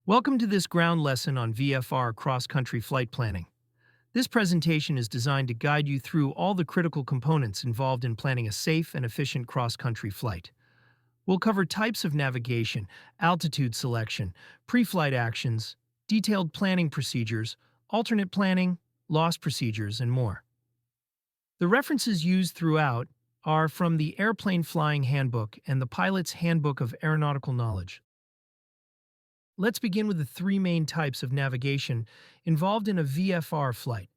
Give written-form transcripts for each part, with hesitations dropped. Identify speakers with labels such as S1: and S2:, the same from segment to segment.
S1: Welcome to this ground lesson on VFR cross-country flight planning. This presentation is designed to guide you through all the critical components involved in planning a safe and efficient cross-country flight. We'll cover types of navigation, altitude selection, pre-flight actions, detailed planning procedures, alternate planning, loss procedures, and more. The references used throughout are from the Airplane Flying Handbook and the Pilot's Handbook of Aeronautical Knowledge. Let's begin with the three main types of navigation involved in a VFR flight: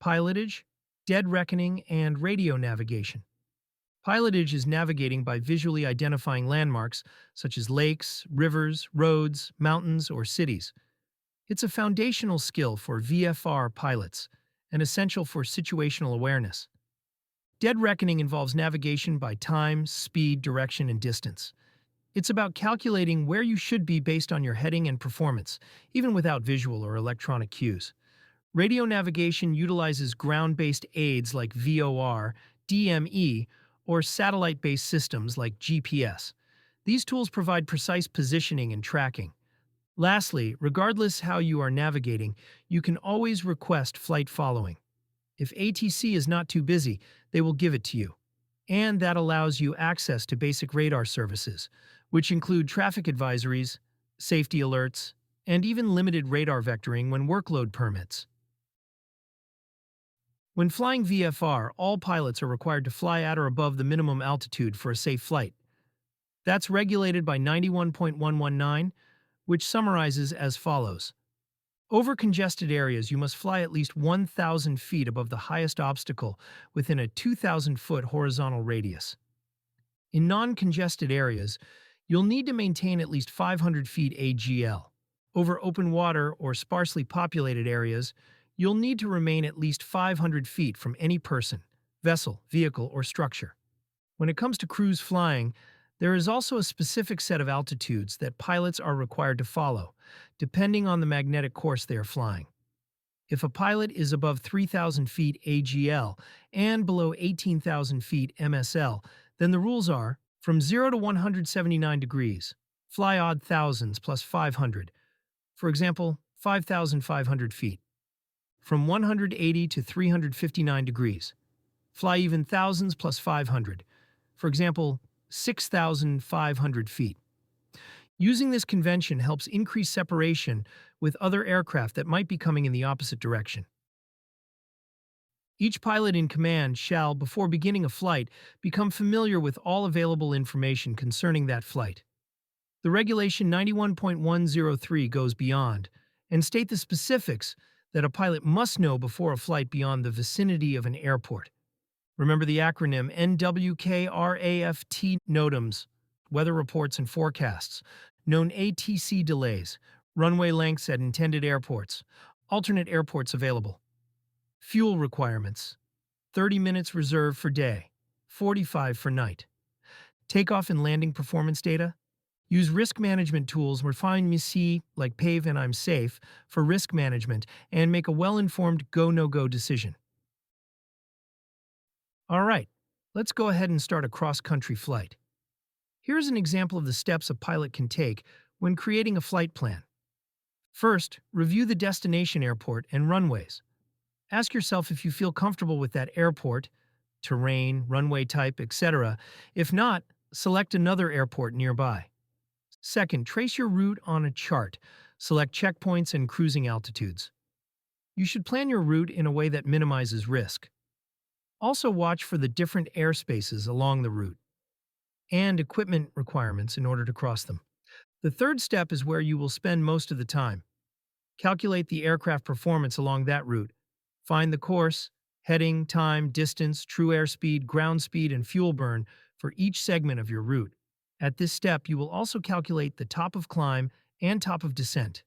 S1: pilotage, dead reckoning, and radio navigation. Pilotage is navigating by visually identifying landmarks such as lakes, rivers, roads, mountains, or cities. It's a foundational skill for VFR pilots and essential for situational awareness. Dead reckoning involves navigation by time, speed, direction, and distance. It's about calculating where you should be based on your heading and performance, even without visual or electronic cues. Radio navigation utilizes ground-based aids like VOR, DME, or satellite-based systems like GPS. These tools provide precise positioning and tracking. Lastly, regardless how you are navigating, you can always request flight following. If ATC is not too busy, they will give it to you. And that allows you access to basic radar services, which include traffic advisories, safety alerts, and even limited radar vectoring when workload permits. When flying VFR, all pilots are required to fly at or above the minimum altitude for a safe flight. That's regulated by 91.119, which summarizes as follows. Over congested areas, you must fly at least 1,000 feet above the highest obstacle within a 2,000-foot horizontal radius. In non-congested areas, you'll need to maintain at least 500 feet AGL. Over open water or sparsely populated areas, you'll need to remain at least 500 feet from any person, vessel, vehicle, or structure. When it comes to cruise flying, there is also a specific set of altitudes that pilots are required to follow, depending on the magnetic course they are flying. If a pilot is above 3,000 feet AGL and below 18,000 feet MSL, then the rules are: from 0 to 179 degrees, fly odd thousands plus 500. For example, 5,500 feet. From 180 to 359 degrees, fly even thousands plus 500. For example, 6,500 feet. Using this convention helps increase separation with other aircraft that might be coming in the opposite direction. Each pilot in command shall, before beginning a flight, become familiar with all available information concerning that flight. The Regulation 91.103 goes beyond and state the specifics that a pilot must know before a flight beyond the vicinity of an airport. Remember the acronym NWKRAFT: NOTAMs, weather reports and forecasts, known ATC delays, runway lengths at intended airports, alternate airports available. Fuel requirements: 30 minutes reserved for day, 45 for night. Takeoff and landing performance data: use risk management tools Refine MISI like PAVE and I'm Safe for risk management and make a well-informed go-no-go decision. All right, let's go ahead and start a cross-country flight. Here's an example of the steps a pilot can take when creating a flight plan. First, review the destination airport and runways. Ask yourself if you feel comfortable with that airport, terrain, runway type, etc. If not, select another airport nearby. Second, trace your route on a chart. Select checkpoints and cruising altitudes. You should plan your route in a way that minimizes risk. Also watch for the different airspaces along the route and equipment requirements in order to cross them. The third step is where you will spend most of the time. Calculate the aircraft performance along that route. Find the course, heading, time, distance, true airspeed, ground speed, and fuel burn for each segment of your route. At this step, you will also calculate the top of climb and top of descent.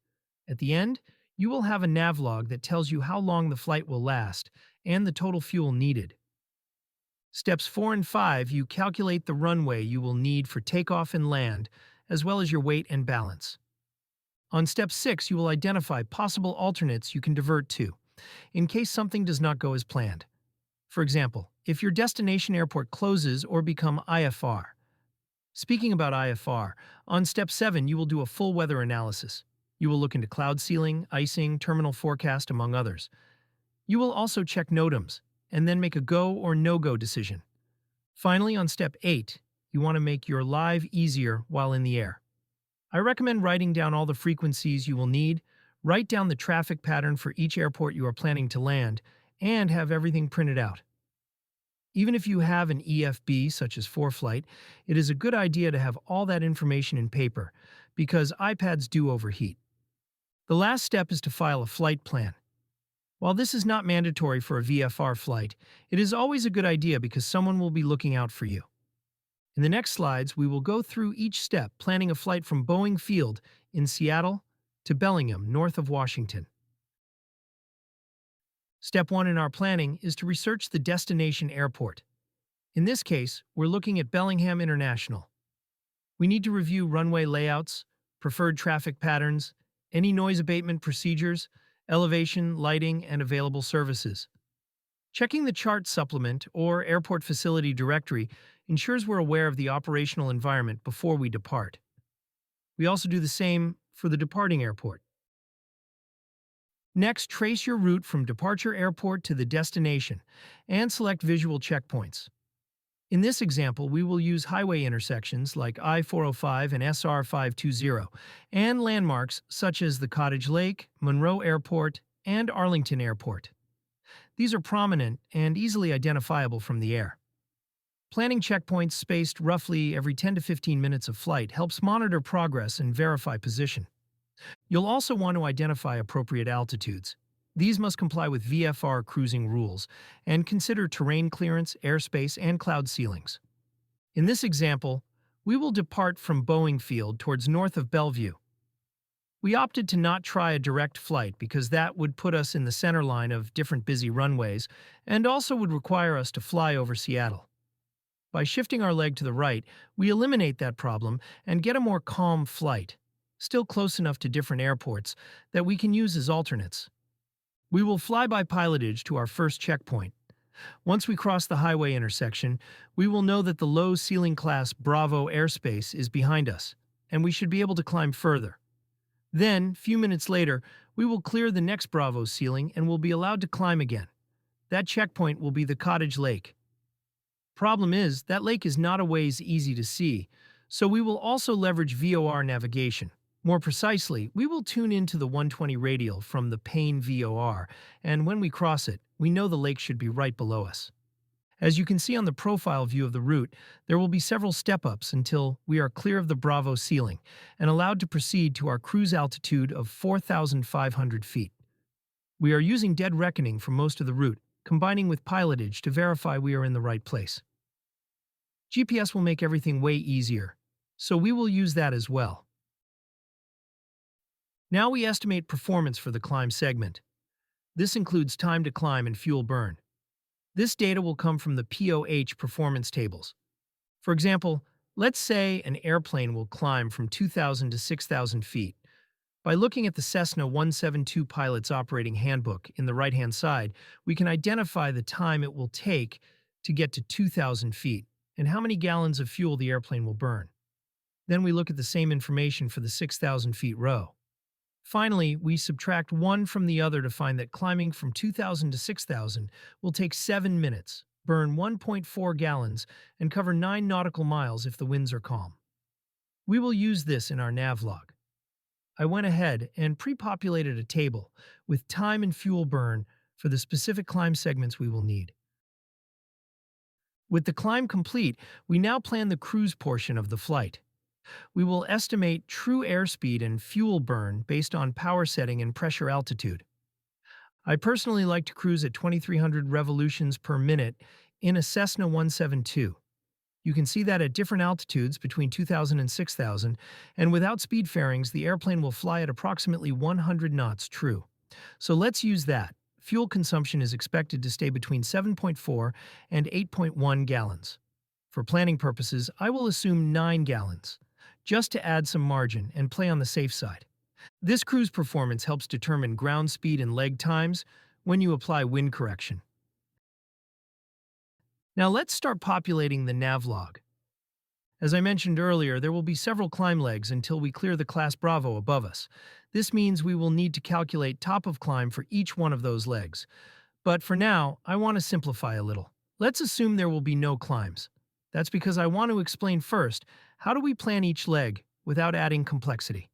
S1: At the end, you will have a navlog that tells you how long the flight will last and the total fuel needed. Steps 4 and 5, you calculate the runway you will need for takeoff and land, as well as your weight and balance. On step 6, you will identify possible alternates you can divert to, in case something does not go as planned. For example, if your destination airport closes or become IFR. Speaking about IFR, on step 7 you will do a full weather analysis. You will look into cloud ceiling, icing, terminal forecast, among others. You will also check NOTAMs, and then make a go or no-go decision. Finally, on step 8, you want to make your live easier while in the air. I recommend writing down all the frequencies you will need, write down the traffic pattern for each airport you are planning to land, and have everything printed out. Even if you have an EFB, such as ForeFlight, it is a good idea to have all that information in paper, because iPads do overheat. The last step is to file a flight plan. While this is not mandatory for a VFR flight, it is always a good idea because someone will be looking out for you. In the next slides, we will go through each step, planning a flight from Boeing Field in Seattle to Bellingham, north of Washington. Step 1 in our planning is to research the destination airport. In this case, we're looking at Bellingham International. We need to review runway layouts, preferred traffic patterns, any noise abatement procedures, elevation, lighting, and available services. Checking the chart supplement or airport facility directory ensures we're aware of the operational environment before we depart. We also do the same for the departing airport. Next, trace your route from departure airport to the destination and select visual checkpoints. In this example, we will use highway intersections like I-405 and SR-520 and landmarks such as the Cottage Lake, Monroe Airport, and Arlington Airport. These are prominent and easily identifiable from the air. Planning checkpoints spaced roughly every 10 to 15 minutes of flight helps monitor progress and verify position. You'll also want to identify appropriate altitudes. These must comply with VFR cruising rules and consider terrain clearance, airspace, and cloud ceilings. In this example, we will depart from Boeing Field towards north of Bellevue. We opted to not try a direct flight because that would put us in the center line of different busy runways and also would require us to fly over Seattle. By shifting our leg to the right, we eliminate that problem and get a more calm flight, still close enough to different airports that we can use as alternates. We will fly by pilotage to our first checkpoint. Once we cross the highway intersection, we will know that the low ceiling class Bravo airspace is behind us, and we should be able to climb further. Then, few minutes later, we will clear the next Bravo ceiling and will be allowed to climb again. That checkpoint will be the Cottage Lake. Problem is, that lake is not always easy to see, so we will also leverage VOR navigation. More precisely, we will tune into the 120 radial from the Pane VOR, and when we cross it, we know the lake should be right below us. As you can see on the profile view of the route, there will be several step-ups until we are clear of the Bravo ceiling and allowed to proceed to our cruise altitude of 4,500 feet. We are using dead reckoning for most of the route, combining with pilotage to verify we are in the right place. GPS will make everything way easier, so we will use that as well. Now we estimate performance for the climb segment. This includes time to climb and fuel burn. This data will come from the POH performance tables. For example, let's say an airplane will climb from 2,000 to 6,000 feet. By looking at the Cessna 172 Pilot's Operating Handbook in the right-hand side, we can identify the time it will take to get to 2,000 feet and how many gallons of fuel the airplane will burn. Then we look at the same information for the 6,000 feet row. Finally, we subtract one from the other to find that climbing from 2,000 to 6,000 will take 7 minutes, burn 1.4 gallons, and cover 9 nautical miles if the winds are calm. We will use this in our navlog. I went ahead and pre-populated a table with time and fuel burn for the specific climb segments we will need. With the climb complete, we now plan the cruise portion of the flight. We will estimate true airspeed and fuel burn based on power setting and pressure altitude. I personally like to cruise at 2,300 revolutions per minute in a Cessna 172. You can see that at different altitudes between 2,000 and 6,000, and without speed fairings, the airplane will fly at approximately 100 knots true. So let's use that. Fuel consumption is expected to stay between 7.4 and 8.1 gallons. For planning purposes, I will assume 9 gallons, just to add some margin and play on the safe side. This cruise performance helps determine ground speed and leg times when you apply wind correction. Now let's start populating the navlog. As I mentioned earlier, there will be several climb legs until we clear the class Bravo above us. This means we will need to calculate top of climb for each one of those legs. But for now, I want to simplify a little. Let's assume there will be no climbs. That's because I want to explain first, how do we plan each leg without adding complexity?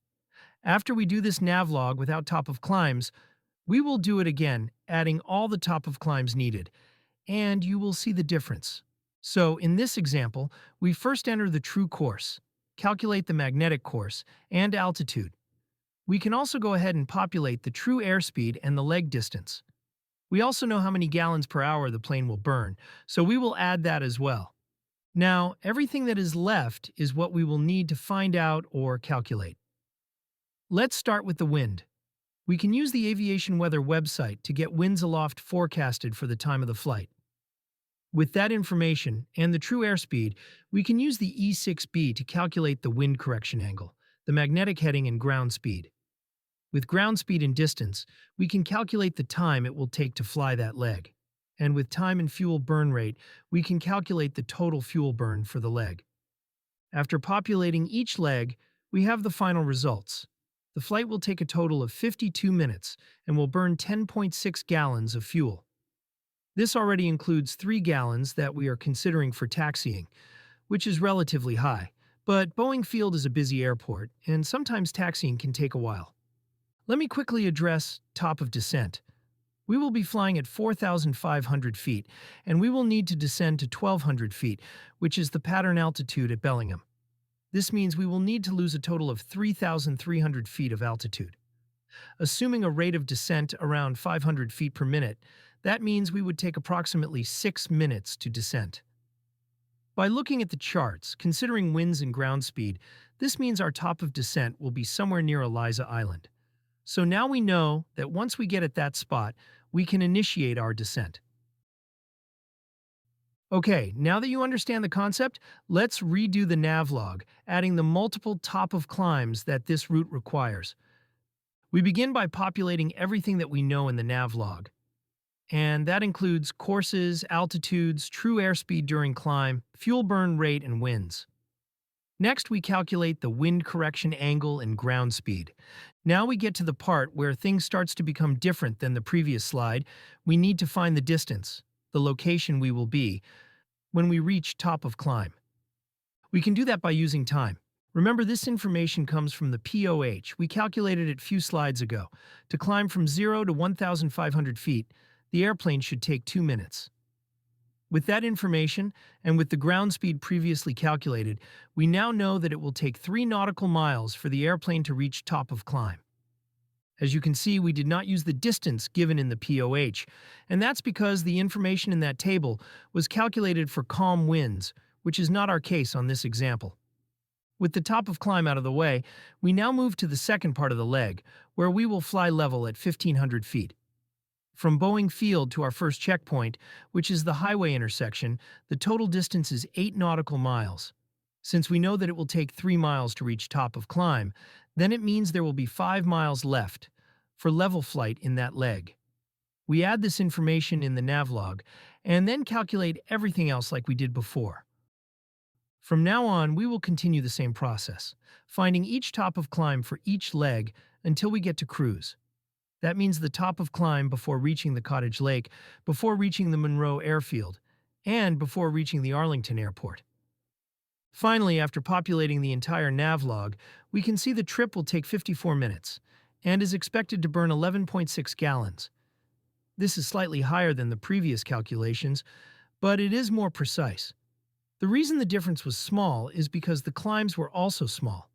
S1: After we do this navlog without top of climbs, we will do it again, adding all the top of climbs needed, and you will see the difference. So in this example, we first enter the true course, calculate the magnetic course, and altitude. We can also go ahead and populate the true airspeed and the leg distance. We also know how many gallons per hour the plane will burn, so we will add that as well. Now, everything that is left is what we will need to find out or calculate. Let's start with the wind. We can use the Aviation weather website to get winds aloft forecasted for the time of the flight. With that information and the true airspeed, we can use the E6B to calculate the wind correction angle, the magnetic heading, and ground speed. With ground speed and distance, we can calculate the time it will take to fly that leg. And with time and fuel burn rate, we can calculate the total fuel burn for the leg. After populating each leg, we have the final results. The flight will take a total of 52 minutes and will burn 10.6 gallons of fuel. This already includes 3 gallons that we are considering for taxiing, which is relatively high. But Boeing Field is a busy airport, and sometimes taxiing can take a while. Let me quickly address top of descent. We will be flying at 4,500 feet, and we will need to descend to 1,200 feet, which is the pattern altitude at Bellingham. This means we will need to lose a total of 3,300 feet of altitude. Assuming a rate of descent around 500 feet per minute, that means we would take approximately 6 minutes to descent. By looking at the charts, considering winds and ground speed, this means our top of descent will be somewhere near Eliza Island. So now we know that once we get at that spot, we can initiate our descent. Okay, now that you understand the concept, let's redo the navlog, adding the multiple top of climbs that this route requires. We begin by populating everything that we know in the navlog. And that includes courses, altitudes, true airspeed during climb, fuel burn rate, and winds. Next, we calculate the wind correction angle and ground speed. Now we get to the part where things starts to become different than the previous slide. We need to find the distance, the location we will be, when we reach top of climb. We can do that by using time. Remember, this information comes from the POH. We calculated it a few slides ago. To climb from 0 to 1,500 feet, the airplane should take 2 minutes. With that information, and with the ground speed previously calculated, we now know that it will take 3 nautical miles for the airplane to reach top of climb. As you can see, we did not use the distance given in the POH, and that's because the information in that table was calculated for calm winds, which is not our case on this example. With the top of climb out of the way, we now move to the second part of the leg, where we will fly level at 1,500 feet. From Boeing Field to our first checkpoint, which is the highway intersection, the total distance is 8 nautical miles. Since we know that it will take 3 miles to reach top of climb, then it means there will be 5 miles left for level flight in that leg. We add this information in the navlog and then calculate everything else like we did before. From now on, we will continue the same process, finding each top of climb for each leg until we get to cruise. That means the top of climb before reaching the Cottage Lake, before reaching the Monroe Airfield, and before reaching the Arlington Airport. Finally, after populating the entire navlog, we can see the trip will take 54 minutes, and is expected to burn 11.6 gallons. This is slightly higher than the previous calculations, but it is more precise. The reason the difference was small is because the climbs were also small.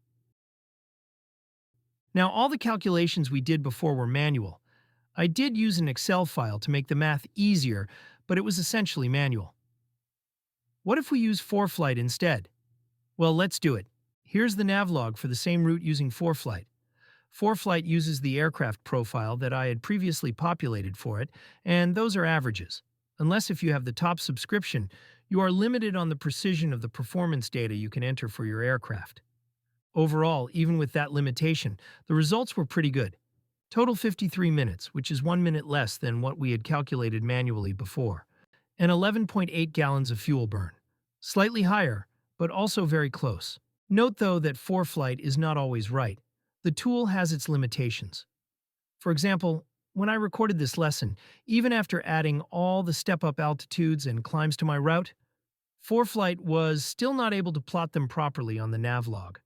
S1: Now, all the calculations we did before were manual. I did use an Excel file to make the math easier, but it was essentially manual. What if we use ForeFlight instead? Well, let's do it. Here's the navlog for the same route using ForeFlight. ForeFlight uses the aircraft profile that I had previously populated for it, and those are averages. Unless if you have the top subscription, you are limited on the precision of the performance data you can enter for your aircraft. Overall, even with that limitation, the results were pretty good. Total 53 minutes, which is 1 minute less than what we had calculated manually before, and 11.8 gallons of fuel burn. Slightly higher, but also very close. Note, though, that ForeFlight is not always right. The tool has its limitations. For example, when I recorded this lesson, even after adding all the step-up altitudes and climbs to my route, ForeFlight was still not able to plot them properly on the nav log.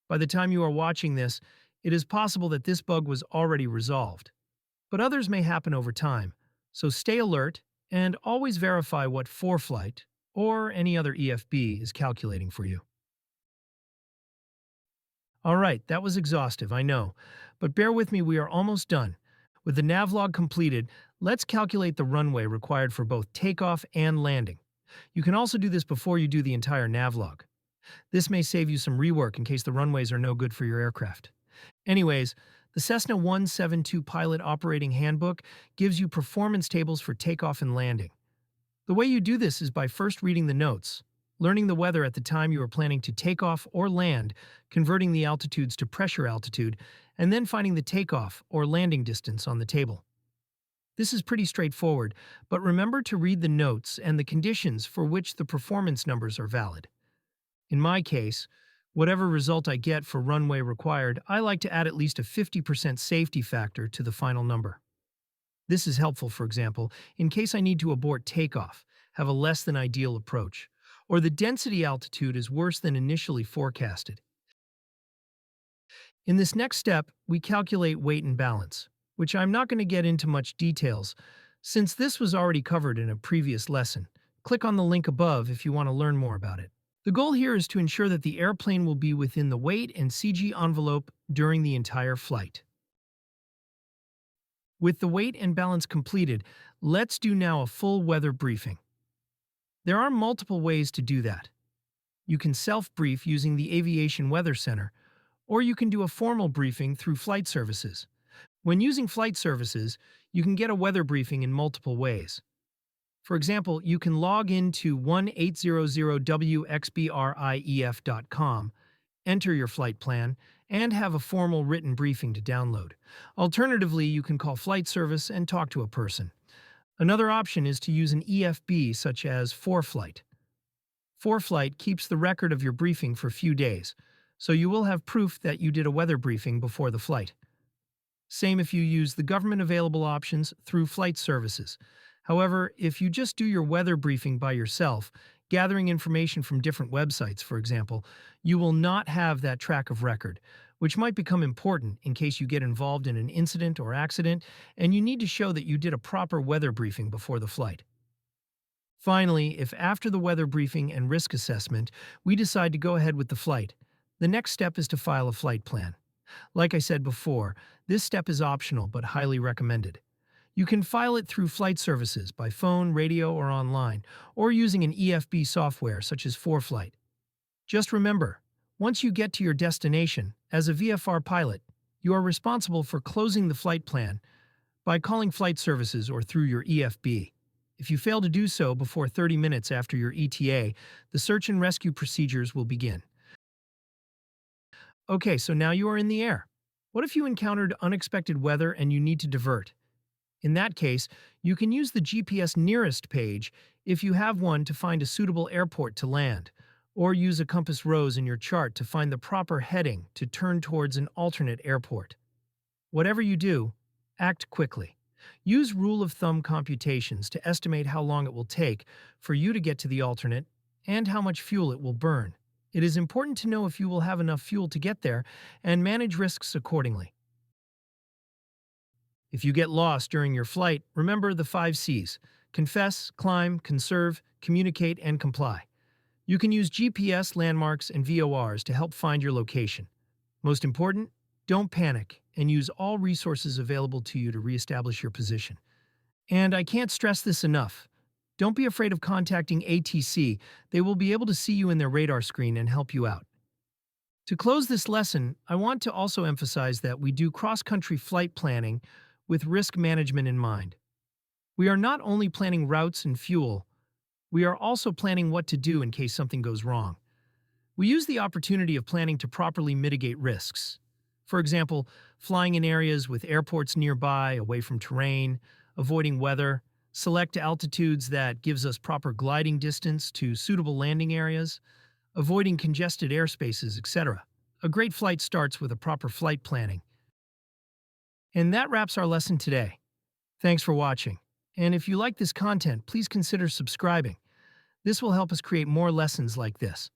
S1: By the time you are watching this, it is possible that this bug was already resolved. But others may happen over time, so stay alert and always verify what ForeFlight or any other EFB is calculating for you. All right, that was exhaustive, I know, but bear with me, we are almost done. With the navlog completed, let's calculate the runway required for both takeoff and landing. You can also do this before you do the entire navlog. This may save you some rework in case the runways are no good for your aircraft. Anyways, the Cessna 172 Pilot Operating Handbook gives you performance tables for takeoff and landing. The way you do this is by first reading the notes, learning the weather at the time you are planning to take off or land, converting the altitudes to pressure altitude, and then finding the takeoff or landing distance on the table. This is pretty straightforward, but remember to read the notes and the conditions for which the performance numbers are valid. In my case, whatever result I get for runway required, I like to add at least a 50% safety factor to the final number. This is helpful, for example, in case I need to abort takeoff, have a less than ideal approach, or the density altitude is worse than initially forecasted. In this next step, we calculate weight and balance, which I'm not going to get into much details, since this was already covered in a previous lesson. Click on the link above if you want to learn more about it. The goal here is to ensure that the airplane will be within the weight and CG envelope during the entire flight. With the weight and balance completed, let's do now a full weather briefing. There are multiple ways to do that. You can self-brief using the Aviation Weather Center, or you can do a formal briefing through flight services. When using flight services, you can get a weather briefing in multiple ways. For example, you can log into 1800wxbrief.com, enter your flight plan, and have a formal written briefing to download. Alternatively, you can call flight service and talk to a person. Another option is to use an EFB such as ForeFlight. ForeFlight keeps the record of your briefing for a few days, so you will have proof that you did a weather briefing before the flight. Same if you use the government available options through flight services. However, if you just do your weather briefing by yourself, gathering information from different websites, for example, you will not have that track of record, which might become important in case you get involved in an incident or accident and you need to show that you did a proper weather briefing before the flight. Finally, if after the weather briefing and risk assessment, we decide to go ahead with the flight, the next step is to file a flight plan. Like I said before, this step is optional but highly recommended. You can file it through flight services by phone, radio, or online, or using an EFB software such as ForeFlight. Just remember, once you get to your destination, as a VFR pilot, you are responsible for closing the flight plan by calling flight services or through your EFB. If you fail to do so before 30 minutes after your ETA, the search and rescue procedures will begin. Okay, so now you are in the air. What if you encountered unexpected weather and you need to divert? In that case, you can use the GPS nearest page if you have one to find a suitable airport to land, or use a compass rose in your chart to find the proper heading to turn towards an alternate airport. Whatever you do, act quickly. Use rule of thumb computations to estimate how long it will take for you to get to the alternate and how much fuel it will burn. It is important to know if you will have enough fuel to get there and manage risks accordingly. If you get lost during your flight, remember the 5 C's: confess, climb, conserve, communicate, and comply. You can use GPS, landmarks, and VORs to help find your location. Most important, don't panic and use all resources available to you to reestablish your position. And I can't stress this enough. Don't be afraid of contacting ATC. They will be able to see you in their radar screen and help you out. To close this lesson, I want to also emphasize that we do cross-country flight planning with risk management in mind. We are not only planning routes and fuel, we are also planning what to do in case something goes wrong. We use the opportunity of planning to properly mitigate risks. For example, flying in areas with airports nearby, away from terrain, avoiding weather, select altitudes that gives us proper gliding distance to suitable landing areas, avoiding congested airspaces, etc. A great flight starts with a proper flight planning. And that wraps our lesson today. Thanks for watching. And if you like this content, please consider subscribing. This will help us create more lessons like this.